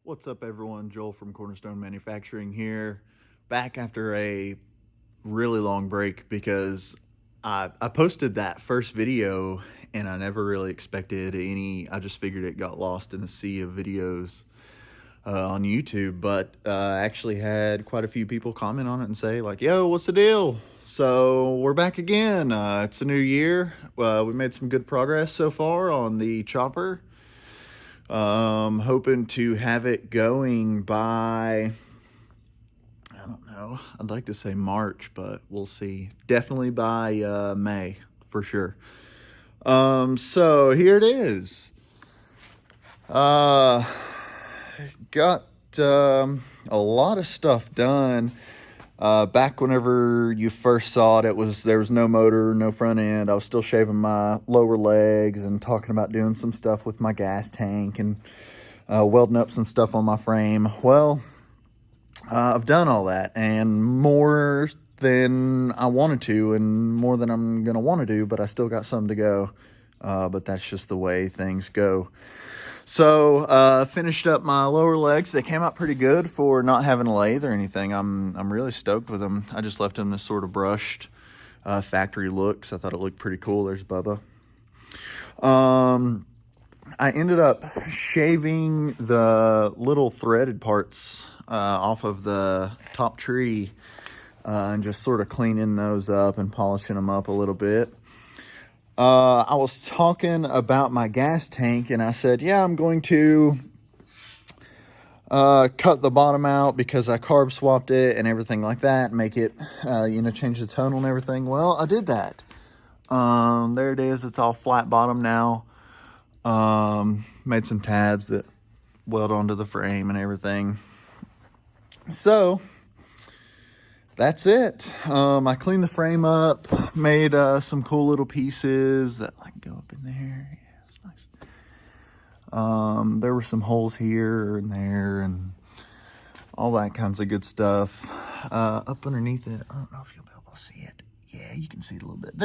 What's up, everyone? Joel from Cornerstone Manufacturing here, back after a really long break because I posted that first video and I never really expected any. I just figured it got lost in a sea of videos on YouTube, but I actually had quite a few people comment on it and say, like, yo, what's the deal? So we're back again. It's a new year. We made some good progress so far on the chopper. Hoping to have it going by, I don't know, I'd like to say March, but we'll see. Definitely by May, for sure. So here it is. Got a lot of stuff done. Back whenever you first saw it, there was no motor, no front end. I was still shaving my lower legs and talking about doing some stuff with my gas tank and welding up some stuff on my frame. Well, I've done all that and more than I wanted to and more than I'm going to want to do, but I still got some to go. But that's just the way things go. So finished up my lower legs. They came out pretty good for not having a lathe or anything. I'm really stoked with them. I just left them this sort of brushed factory look because I thought it looked pretty cool. There's Bubba. I ended up shaving the little threaded parts off of the top tree and just sort of cleaning those up and polishing them up a little bit. I was talking about my gas tank and I said, yeah, I'm going to cut the bottom out because I carb swapped it and everything like that, make it, change the tonal and everything. Well, I did that. There it is. It's all flat bottom now. Made some tabs that weld onto the frame and everything. So that's it. I cleaned the frame up, made some cool little pieces that like go up in there. Yeah, it's nice. There were some holes here and there and all that kinds of good stuff. Up underneath it, I don't know if you'll be able to see it. Yeah, you can see it a little bit.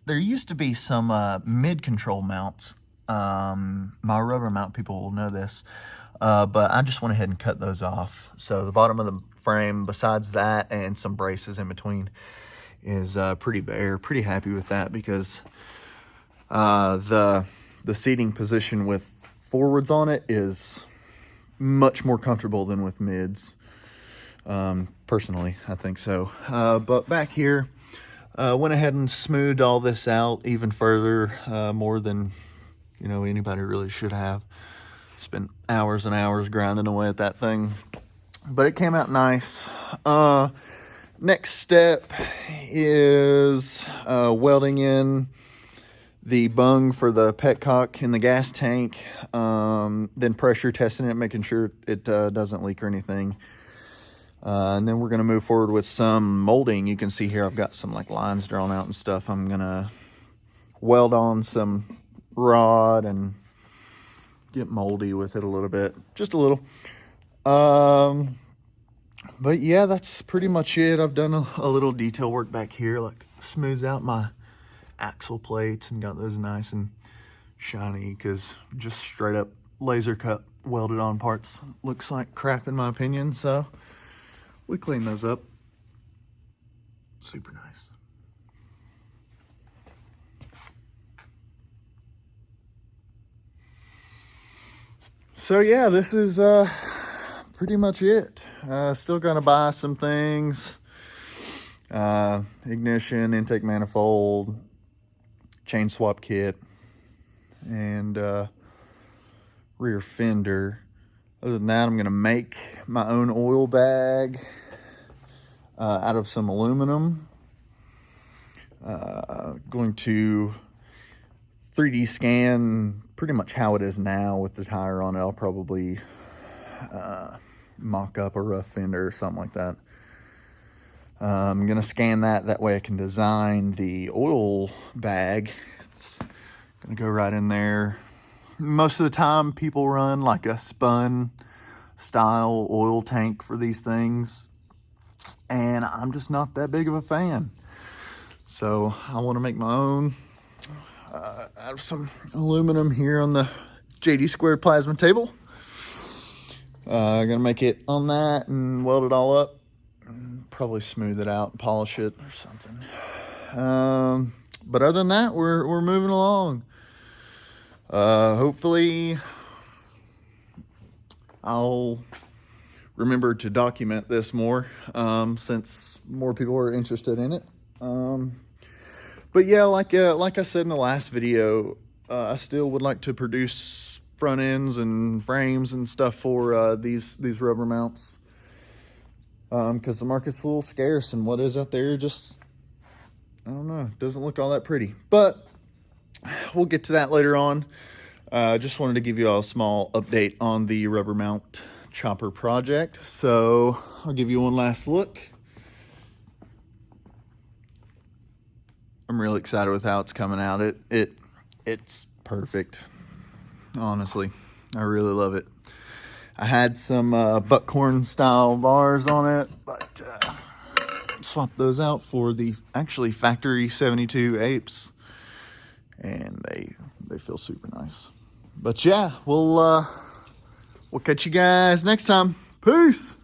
There used to be some mid-control mounts. My Rubbermount people will know this. But I just went ahead and cut those off. So the bottom of the frame, besides that and some braces in between, is pretty bare. Pretty happy with that because the seating position with forwards on it is much more comfortable than with mids. Personally, I think so. But back here, went ahead and smoothed all this out even further, more than anybody really should have. Spent hours and hours grinding away at that thing, but it came out nice. Next step is welding in the bung for the petcock in the gas tank, then pressure testing it, making sure it doesn't leak or anything. And then we're going to move forward with some molding. You can see here I've got some like lines drawn out and stuff. I'm going to weld on some rod and get moldy with it a little bit, just a little. But yeah, that's pretty much it. I've done a little detail work back here, like smoothed out my axle plates and got those nice and shiny because just straight up laser cut welded on parts looks like crap in my opinion. So we cleaned those up. Super nice. So yeah, this is pretty much it. Still gonna buy some things. Ignition, intake manifold, chain swap kit, and rear fender. Other than that, I'm gonna make my own oil bag out of some aluminum. Going to 3D scan pretty much how it is now with the tire on it. I'll probably mock up a rough fender or something like that. I'm going to scan that way I can design the oil bag. It's going to go right in there. Most of the time people run like a spun style oil tank for these things, and I'm just not that big of a fan. So I want to make my own. I have some aluminum here on the JD squared plasma table. Gonna make it on that and weld it all up. Probably smooth it out and polish it or something. But other than that, we're moving along. Hopefully I'll remember to document this more, since more people are interested in it. But yeah, like I said in the last video, I still would like to produce front ends and frames and stuff for these rubber mounts, because the market's a little scarce, and what is out there just, I don't know, doesn't look all that pretty. But we'll get to that later on. Just wanted to give you all a small update on the Rubbermount chopper project. So I'll give you one last look. I'm really excited with how it's coming out. It's perfect. Honestly, I really love it. I had some buckhorn style bars on it, but swapped those out for the actually factory 72 apes, and they feel super nice. But yeah, we'll catch you guys next time. Peace.